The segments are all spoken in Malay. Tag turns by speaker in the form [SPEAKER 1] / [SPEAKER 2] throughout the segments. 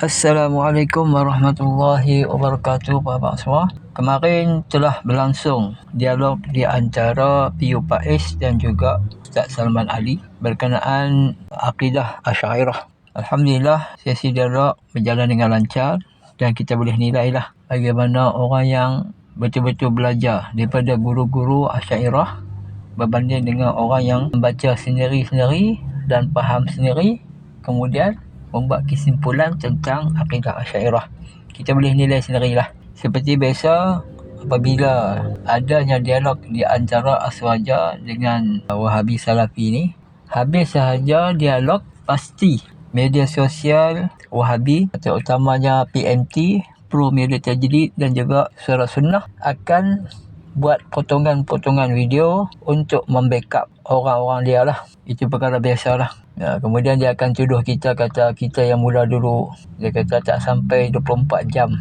[SPEAKER 1] Assalamualaikum warahmatullahi wabarakatuh, Bapak semua. Kemarin telah berlangsung dialog di antara PU Faiz dan juga Ustaz Salman Ali berkenaan akidah Asy'ariyah. Alhamdulillah, sesi dialog berjalan dengan lancar dan kita boleh nilailah bagaimana orang yang betul-betul belajar daripada guru-guru Asy'ariyah berbanding dengan orang yang membaca sendiri-sendiri dan faham sendiri, kemudian membuat kesimpulan tentang akidah Asy'ariyah. Kita boleh nilai sendirilah. Seperti biasa, apabila adanya dialog di antara Aswaja dengan Wahabi Salafi ni, habis sahaja dialog, pasti media sosial Wahabi, terutamanya PMT, Pro Media Tajdid dan juga Suara Sunnah akan buat potongan-potongan video untuk membackup orang-orang dia lah. Itu perkara biasa lah. Kemudian dia akan tuduh kita, kata kita yang mula dulu. Dia kata tak sampai 24 jam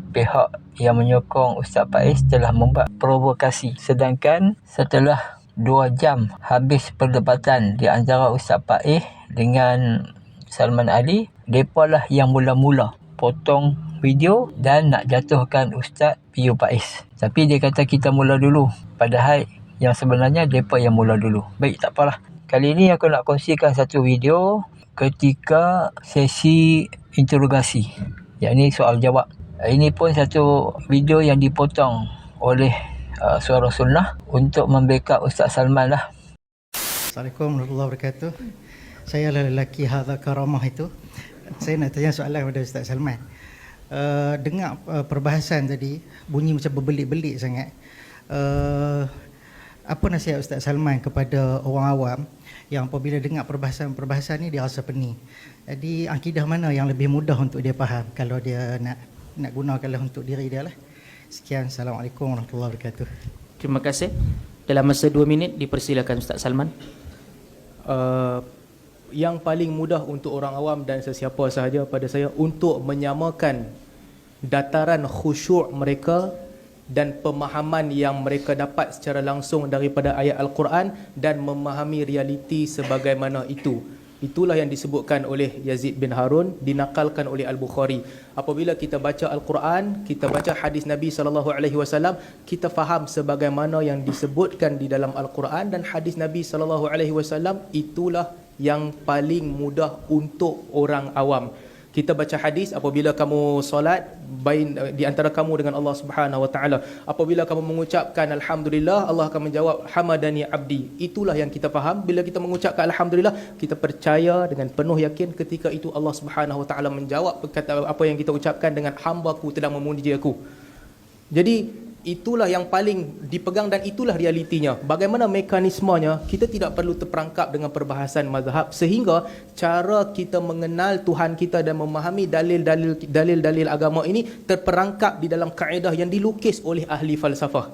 [SPEAKER 1] pihak yang menyokong Ustaz Faiz telah membuat provokasi. Sedangkan setelah 2 jam habis perdebatan di antara Ustaz Faiz dengan Salman Ali, mereka lah yang mula-mula potong video dan nak jatuhkan Ustaz PU Faiz. Tapi dia kata kita mula dulu. Padahal yang sebenarnya mereka yang mula dulu. Baik, tak apalah. Kali ini aku nak kongsikan satu video ketika sesi interogasi, yakni soal jawab. Ini pun satu video yang dipotong oleh Suara Sunnah untuk membackup Ustaz Salman lah.
[SPEAKER 2] Assalamualaikum warahmatullahi wabarakatuh. Saya lelaki hadha karamah itu. Saya nak tanya soalan kepada Ustaz Salman. Dengar perbahasan tadi, bunyi macam berbelit-belit sangat. Apa nasihat Ustaz Salman kepada orang awam yang apabila dengar perbahasan ni dia rasa pening? Jadi akidah mana yang lebih mudah untuk dia faham kalau dia nak gunakanlah untuk diri dia lah. Sekian, Assalamualaikum warahmatullahi wabarakatuh.
[SPEAKER 3] Terima kasih. Dalam masa 2 minit dipersilakan Ustaz Salman.
[SPEAKER 4] Yang paling mudah untuk orang awam dan sesiapa sahaja pada saya untuk menyamakan dataran khusyuk mereka dan pemahaman yang mereka dapat secara langsung daripada ayat Al-Quran dan memahami realiti sebagaimana itu. Itulah yang disebutkan oleh Yazid bin Harun, dinakalkan oleh Al-Bukhari. Apabila kita baca Al-Quran, kita baca hadis Nabi SAW, kita faham sebagaimana yang disebutkan di dalam Al-Quran dan hadis Nabi SAW, itulah yang paling mudah untuk orang awam. Kita baca hadis, apabila kamu solat di antara kamu dengan Allah Subhanahu wa taala, apabila kamu mengucapkan alhamdulillah, Allah akan menjawab hamadani abdi. Itulah yang kita faham. Bila kita mengucapkan alhamdulillah, kita percaya dengan penuh yakin ketika itu Allah Subhanahu wa taala menjawab perkataan apa yang kita ucapkan dengan hamba-Ku sedang memuji aku. Jadi itulah yang paling dipegang dan itulah realitinya. Bagaimana mekanismenya, kita tidak perlu terperangkap dengan perbahasan mazhab, sehingga cara kita mengenal Tuhan kita dan memahami dalil-dalil agama ini terperangkap di dalam kaedah yang dilukis oleh ahli falsafah.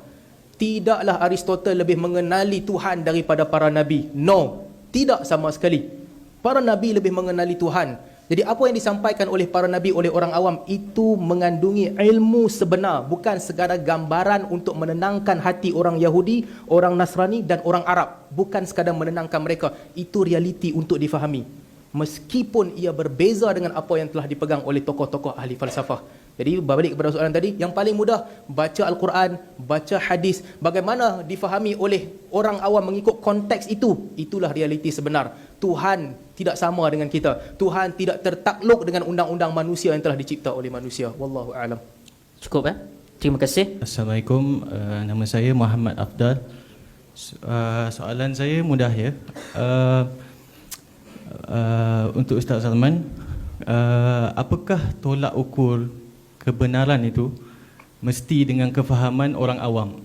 [SPEAKER 4] Tidaklah Aristotle lebih mengenali Tuhan daripada para nabi. No, tidak sama sekali. Para nabi lebih mengenali Tuhan. Jadi apa yang disampaikan oleh para nabi, oleh orang awam, itu mengandungi ilmu sebenar, bukan sekadar gambaran untuk menenangkan hati orang Yahudi, orang Nasrani dan orang Arab. Bukan sekadar menenangkan mereka. Itu realiti untuk difahami. Meskipun ia berbeza dengan apa yang telah dipegang oleh tokoh-tokoh ahli falsafah. Jadi balik kepada soalan tadi, yang paling mudah baca Al-Quran, baca hadis. Bagaimana difahami oleh orang awam mengikut konteks itu, itulah realiti sebenar. Tuhan tidak sama dengan kita. Tuhan tidak tertakluk dengan undang-undang manusia yang telah dicipta oleh manusia. Wallahu a'lam.
[SPEAKER 3] Cukup Terima kasih.
[SPEAKER 5] Assalamualaikum, nama saya Muhammad Afdal. Soalan saya mudah ya. Untuk Ustaz Salman, apakah tolak ukur kebenaran itu mesti dengan kefahaman orang awam,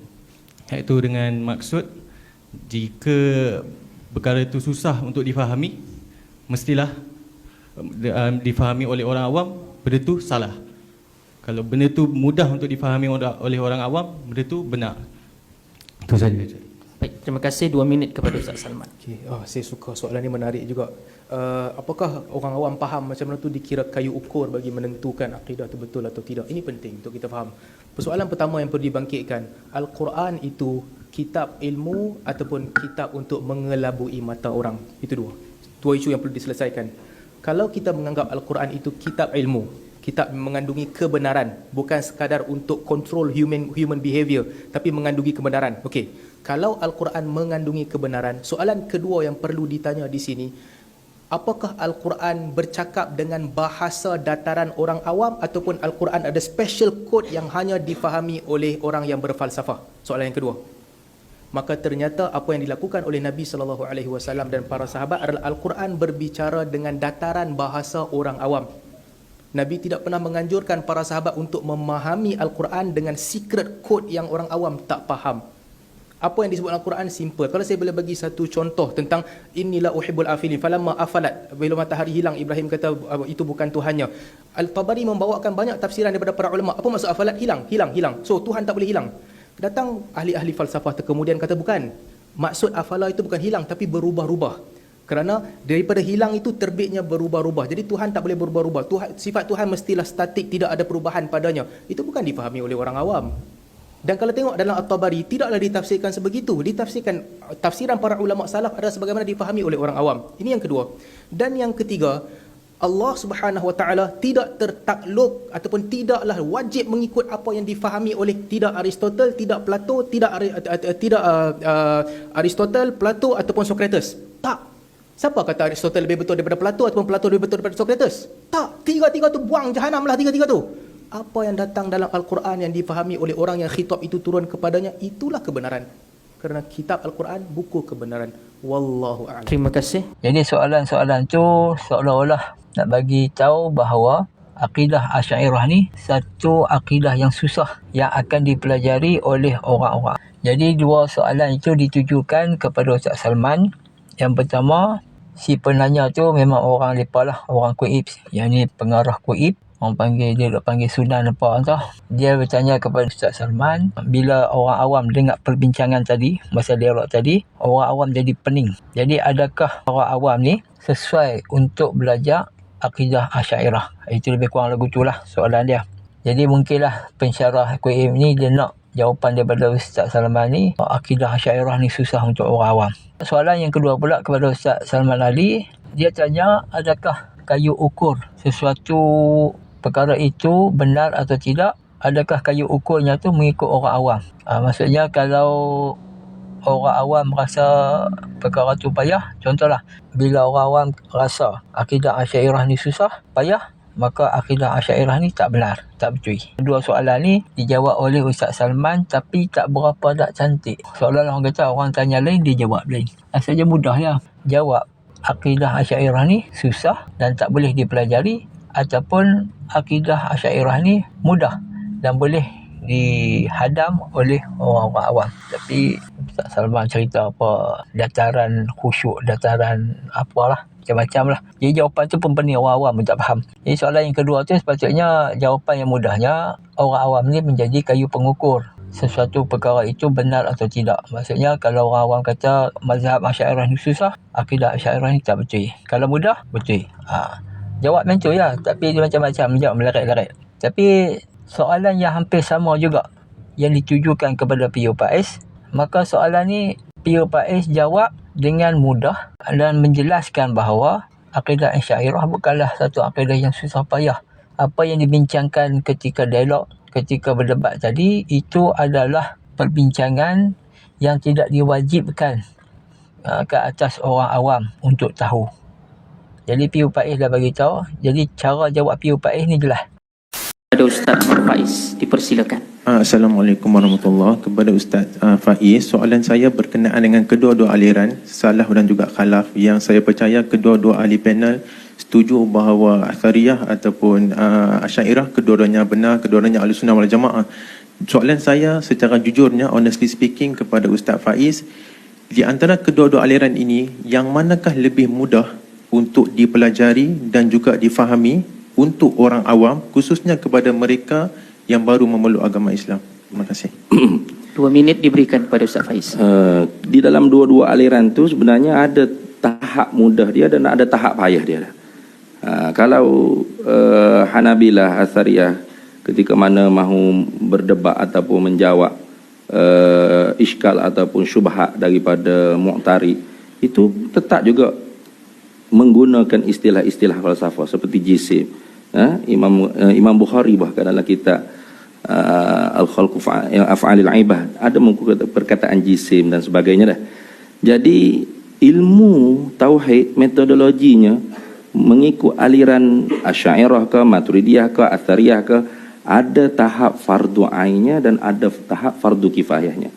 [SPEAKER 5] iaitu dengan maksud jika perkara itu susah untuk difahami, mestilah difahami oleh orang awam, benda itu salah. Kalau benda itu mudah untuk difahami oleh orang awam, benda itu benar. Itu saja.
[SPEAKER 3] Baik, terima kasih. 2 minit kepada Ustaz Salman.
[SPEAKER 4] Saya suka soalan ini, menarik juga. Apakah orang awam faham macam mana tu dikira kayu ukur bagi menentukan akidah itu betul atau tidak? Ini penting untuk kita faham. Persoalan pertama yang perlu dibangkitkan, Al-Quran itu kitab ilmu ataupun kitab untuk mengelabui mata orang? Itu dua isu yang perlu diselesaikan. Kalau kita menganggap Al-Quran itu kitab ilmu, kitab mengandungi kebenaran, bukan sekadar untuk control human behavior, tapi mengandungi kebenaran. Okey, kalau Al-Quran mengandungi kebenaran, soalan kedua yang perlu ditanya di sini, apakah Al-Quran bercakap dengan bahasa dataran orang awam ataupun Al-Quran ada special code yang hanya difahami oleh orang yang berfalsafah? Soalan yang kedua. Maka ternyata apa yang dilakukan oleh Nabi SAW dan para sahabat adalah Al-Quran berbicara dengan dataran bahasa orang awam. Nabi tidak pernah menganjurkan para sahabat untuk memahami Al-Quran dengan secret code yang orang awam tak faham. Apa yang disebut Al-Quran simple. Kalau saya boleh bagi satu contoh tentang inilah uhibbul afilin falamma afalat, bila matahari hilang Ibrahim kata itu bukan Tuhannya. Al-Tabari membawakan banyak tafsiran daripada para ulama. Apa maksud afalat? Hilang. So Tuhan tak boleh hilang. Datang ahli-ahli falsafah kemudian kata bukan. Maksud afala itu bukan hilang tapi berubah-ubah. Kerana daripada hilang itu terbitnya berubah-ubah. Jadi Tuhan tak boleh berubah-ubah. Sifat Tuhan mestilah statik, tidak ada perubahan padanya. Itu bukan difahami oleh orang awam. Dan kalau tengok dalam At-Tabari, tidaklah ditafsirkan sebegitu. Ditafsirkan, tafsiran para ulama salaf adalah sebagaimana difahami oleh orang awam. Ini yang kedua. Dan yang ketiga, Allah Subhanahu Wa Taala tidak tertakluk ataupun tidaklah wajib mengikut apa yang difahami oleh tidak Aristotle, tidak Plato, tidak Aristotle, Plato ataupun Socrates. Tak. Siapa kata Aristotle lebih betul daripada Plato ataupun Plato lebih betul daripada Socrates? Tak. Tiga-tiga tu buang jahanamlah tiga-tiga tu. Apa yang datang dalam Al-Quran yang difahami oleh orang yang khitab itu turun kepadanya, itulah kebenaran. Kerana kitab Al-Quran buku kebenaran. Wallahu a'lam.
[SPEAKER 3] Terima kasih.
[SPEAKER 1] Jadi soalan-soalan tu seolah-olah nak bagi tahu bahawa akidah Asy'ariyah ni satu akidah yang susah yang akan dipelajari oleh orang-orang. Jadi dua soalan itu ditujukan kepada Ustaz Salman. Yang pertama, si penanya tu memang orang lepa lah, orang Kuib, yang ni pengarah Kuib. Orang panggil, dia duk panggil Sunan apa entah. Dia bertanya kepada Ustaz Salman, bila orang awam dengar perbincangan tadi, masa dialog tadi, orang awam jadi pening. Jadi adakah orang awam ni sesuai untuk belajar akidah Asy'ariyah? Itu lebih kurang lagu tu lah soalan dia. Jadi mungkinlah pensyarah Kuib ni dia nak jawapan daripada Ustaz Salman ni, akidah Asy'ariyah ni susah untuk orang awam. Soalan yang kedua pula kepada Ustaz Salman Ali, dia tanya adakah kayu ukur sesuatu perkara itu benar atau tidak, adakah kayu ukurnya tu mengikut orang awam. Maksudnya kalau orang awam merasa perkara tu payah, contohlah bila orang awam rasa akidah Asy'ariyah ni susah, payah, maka akidah Asy'ariyah ni tak benar, tak betul. Dua soalan ni dijawab oleh Ustaz Salman tapi tak berapa tak cantik. Seolah-olah orang kata orang tanya lain, dia jawab lain. Saja mudah ya. Jawab akidah Asy'ariyah ni susah dan tak boleh dipelajari, ataupun akidah Asy'ariyah ni mudah dan boleh dihadam oleh orang-orang awam. Tapi Ustaz Salman cerita apa dataran khusyuk, dataran apalah, macam-macam lah. Jadi jawapan tu pun pening orang awam pun tak faham. Jadi soalan yang kedua tu sepatutnya jawapan yang mudahnya, orang awam ni menjadi kayu pengukur sesuatu perkara itu benar atau tidak. Maksudnya kalau orang awam kata mazhab Asy'ariyah ni susah, akidah Asy'ariyah ni tak betul. Kalau mudah, betul. Jawab macam tu ya, tapi dia macam-macam jawab meleret-leret. Tapi soalan yang hampir sama juga yang ditujukan kepada P.O. Faiz, maka soalan ni P.O. Faiz jawab dengan mudah dan menjelaskan bahawa akidah Asy'ariyah bukanlah satu akidah yang susah payah. Apa yang dibincangkan ketika dialog, ketika berdebat tadi, itu adalah perbincangan yang tidak diwajibkan ke atas orang awam untuk tahu. Jadi P.O. Faiz dah bagi tahu. Jadi cara jawab P.O. Faiz ni jelas.
[SPEAKER 3] Kepada Ustaz Faiz, dipersilakan.
[SPEAKER 6] Assalamualaikum warahmatullahi. Kepada Ustaz Faiz, soalan saya berkenaan dengan kedua-dua aliran, Salaf dan juga Khalaf, yang saya percaya kedua-dua ahli panel setuju bahawa Asy'ariyah ataupun Asy'ariyah kedua-duanya benar, kedua-duanya Ahlussunnah wal Jamaah. Soalan saya secara jujurnya, honestly speaking, kepada Ustaz Faiz, di antara kedua-dua aliran ini, yang manakah lebih mudah untuk dipelajari dan juga difahami untuk orang awam, khususnya kepada mereka yang baru memeluk agama Islam? Terima kasih.
[SPEAKER 3] 2 minit diberikan kepada Ustaz Faiz.
[SPEAKER 7] Di dalam dua-dua aliran tu sebenarnya ada tahap mudah dia dan ada tahap payah dia. Kalau Hanabilah, Asy'ariyah ketika mana mahu berdebat ataupun menjawab iskal ataupun syubhat daripada Mu'tarid, itu tetap juga menggunakan istilah-istilah falsafah seperti jisim. Imam Bukhari bahkan dalam kitab Al-Khalqu Af'alil Ibad ada menggunakan perkataan jisim dan sebagainya dah. Jadi ilmu tauhid metodologinya mengikut aliran Asy'ariyah ke Maturidiyah ke Athariyah ke, ada tahap fardu ainnya dan ada tahap fardu kifayahnya.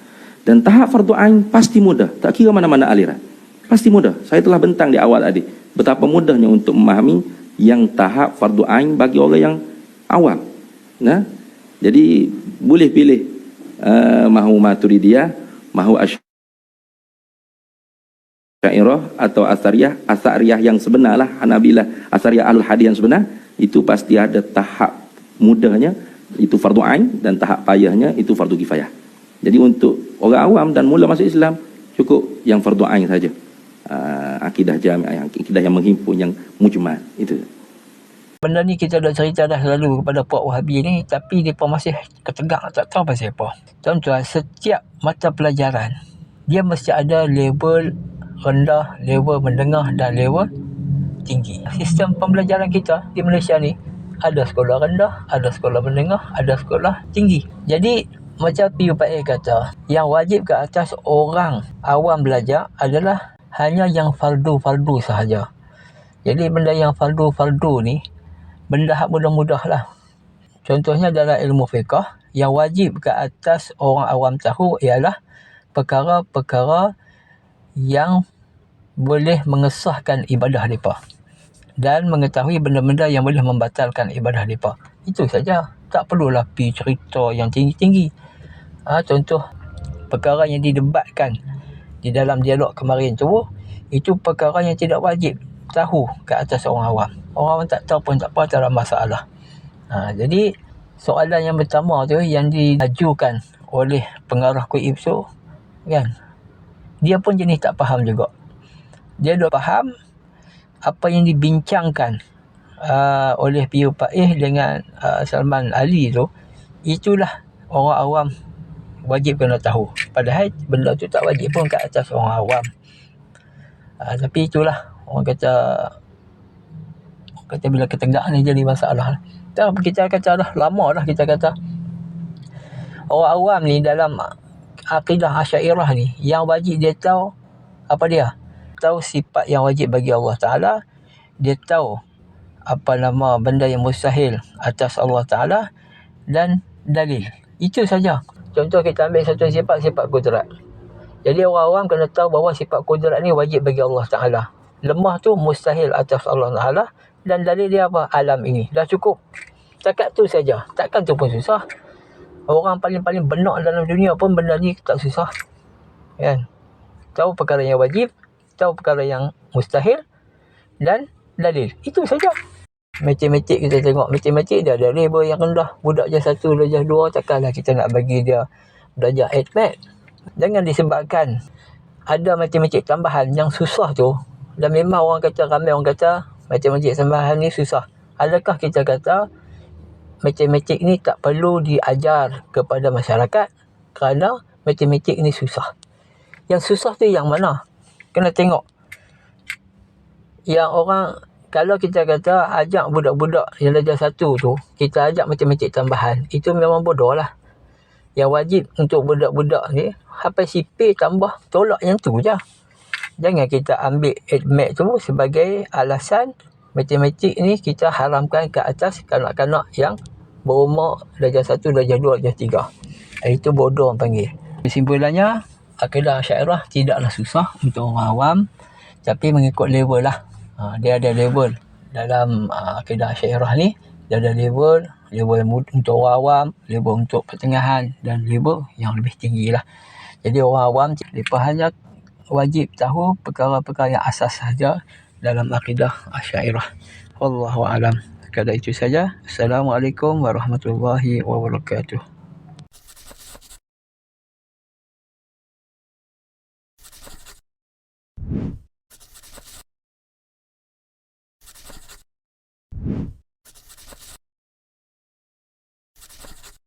[SPEAKER 7] Dan tahap fardu ain pasti mudah, tak kira mana-mana aliran. Pasti mudah. Saya telah bentang di awal tadi betapa mudahnya untuk memahami yang tahap fardu ain bagi orang yang awam. Nah, jadi boleh pilih mahu Maturidiyah, mahu Asy'ariyah atau Athariyah yang sebenar lah, Hanabilah, Athariyah Al-Hadis yang sebenar, itu pasti ada tahap mudahnya itu fardu ain dan tahap payahnya itu fardu kifayah. Jadi untuk orang awam dan mula masuk Islam cukup yang fardu ain saja. Akidah jami'ah, akidah yang menghimpun, yang mujmal itu.
[SPEAKER 1] Benda ni kita dah cerita dah selalu kepada Puak Wahabi ni, tapi mereka masih ketegak tak tahu pasal apa. Tuan-tuan, setiap mata pelajaran dia mesti ada level rendah, level menengah dan level tinggi. Sistem pembelajaran kita di Malaysia ni ada sekolah rendah, ada sekolah menengah, ada sekolah tinggi. Jadi macam PUPA kata, yang wajib ke atas orang awam belajar adalah hanya yang fardu-fardu sahaja. Jadi benda yang fardu-fardu ni benda hak mudah-mudah lah. Contohnya dalam ilmu fiqah, yang wajib ke atas orang awam tahu ialah perkara-perkara yang boleh mengesahkan ibadah mereka dan mengetahui benda-benda yang boleh membatalkan ibadah mereka. Itu saja. Tak perlulah pergi cerita yang tinggi-tinggi. Contoh perkara yang didebatkan di dalam dialog kemarin tu, itu perkara yang tidak wajib tahu ke atas orang awam. Orang awam tak tahu pun tak apa, tak ada masalah. Jadi soalan yang pertama tu yang diajukan oleh pengarah kuib tu kan, dia pun jenis tak faham juga. Dia dah faham apa yang dibincangkan oleh Piyu Faiz dengan Salman Ali tu, itulah orang awam wajib kena tahu. Padahal benda tu tak wajib pun kat atas orang awam. Tapi itulah orang kata bila ketegak ni jadi masalah. Kita kata dah lama dah kita kata orang awam ni dalam akidah Asy'ariyah ni yang wajib dia tahu apa dia? Tahu sifat yang wajib bagi Allah Ta'ala, dia tahu benda yang mustahil atas Allah Ta'ala dan dalil. Itu saja. Contoh kita ambil satu sifat kudrat. Jadi orang awam kena tahu bahawa sifat kudrat ni wajib bagi Allah Ta'ala. Lemah tu mustahil atas Allah Ta'ala dan dalil dia apa? Alam ini. Dah cukup. Takat tu saja. Takkan tu pun susah. Orang paling-paling benak dalam dunia pun benda ni tak susah. Kan? Tahu perkara yang wajib, tahu perkara yang mustahil dan dalil. Itu saja. Matematik kita tengok. Matematik dia ada level yang rendah. Budak darjah 1, darjah 2. Takkanlah kita nak bagi dia darjah 8 mat. Jangan disebabkan ada matematik tambahan yang susah tu. Dan memang ramai orang kata matematik tambahan ni susah. Adakah kita kata matematik ni tak perlu diajar kepada masyarakat kerana matematik ni susah? Yang susah tu yang mana? Kena tengok. Yang orang, kalau kita kata ajak budak-budak yang darjah 1 tu, kita ajak matematik tambahan, itu memang bodoh lah. Yang wajib untuk budak-budak ni, hafal CP tambah, tolak yang tu je. Jangan kita ambil admat tu sebagai alasan matematik ni kita haramkan ke atas kanak-kanak yang berumur darjah 1, darjah 2, darjah 3. Itu bodoh orang panggil. Kesimpulannya, akidah Asy'ariyah tidaklah susah untuk orang awam, tapi mengikut level lah. Dia ada level dalam akidah Asy'ariyah ni. Dia ada level untuk orang awam, level untuk pertengahan dan level yang lebih tinggi lah. Jadi orang awam mereka hanya wajib tahu perkara-perkara yang asas saja dalam akidah Asy'ariyah. Wallahu a'lam. Sekadar itu saja. Assalamualaikum warahmatullahi wabarakatuh.